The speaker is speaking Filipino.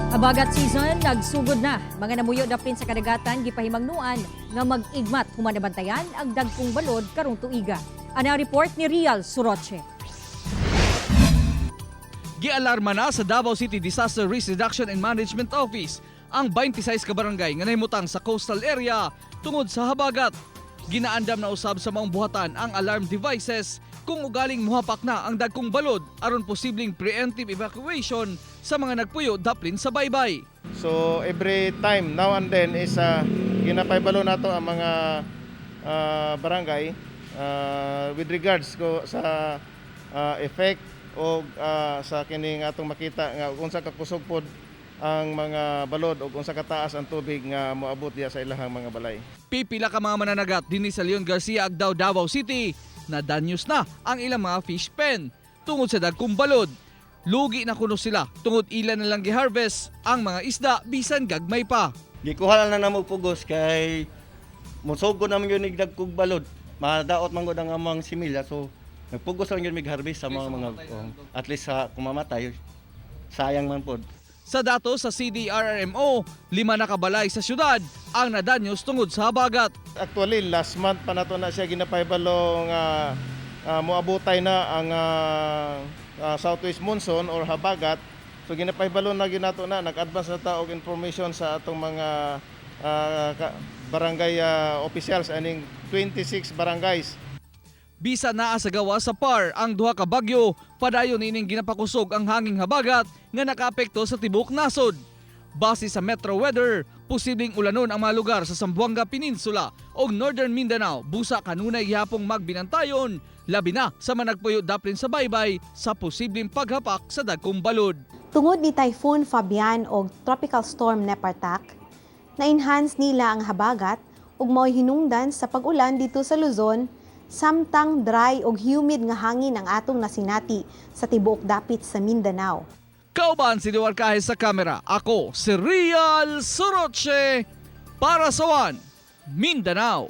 Abagat season nagsugod na. Mga namuyo dapin sa kadagatan gipahimangnuan nga mag-igmat human nabantayan ang dagkong balod karong tuiga. Ana report ni Rial Suroche. Gialarma na sa Davao City Disaster Risk Reduction and Management Office ang 26 ka barangay nga nahimutang sa coastal area tungod sa habagat. Ginaandam na usab sa maong buhatan ang alarm devices kung ugaling muhapak na ang dagkong balod aron posibleng preemptive evacuation sa mga nagpuyo daplin sa baybay. So every time, now and then, is ginapaybalo nato ang mga barangay with regards ko sa effect o sa kining atong makita nga unsa ka kusog pod ang mga balod o unsa kataas ang tubig nga moabot diya sa ilahang mga balay. Pipila ka mga mananagat dinhi sa Leon Garcia, Agdao, Davao City na danyos na ang ilang mga fish pen tungod sa dagkong balod. Lugi na kuno sila tungod ilan na lang gi-harvest ang mga isda bisan gagmay pa. Gikuha lang na namo pugos kay musugo naman yun nagdagkog balod. Madaot man gud ang amang similya so nagpugos lang yun mig-harvest sa mga at least sa kumamatay sayang man pod. Sa datos sa CDRRMO, 5 na kabalay sa syudad ang nadanyos tungod sa habagat. Actually, last month pa nato na siya ginapaybalo nga moabotay na ang southwest monsoon or habagat. So ginapaybalo na ginato na nag-advance na ta og information sa atong mga barangay officials aning 26 barangays. Bisa naa sa gawa sa PAR ang duha ka bagyo, padayon ining ginapakusog ang hanging habagat nga nakaapekto sa tibok nasod. Base sa Metro Weather, posibleng ulanon ang mga lugar sa Zamboanga Peninsula o Northern Mindanao busa kanunay gihapong magbinantayon, labi na sa managpuyo daplin sa baybay sa posibleng paghapak sa dagkong balod. Tungod ni Typhoon Fabian o Tropical Storm Nepartak, na-enhance nila ang habagat ug mao'y hinungdan sa pag-ulan dito sa Luzon, samtang dry ug humid nga hangin ang atong nasinati sa tibuok dapit sa Mindanao. Kauban si Diwar Kahis sa kamera, ako si Rial Suroche para sa One Mindanao.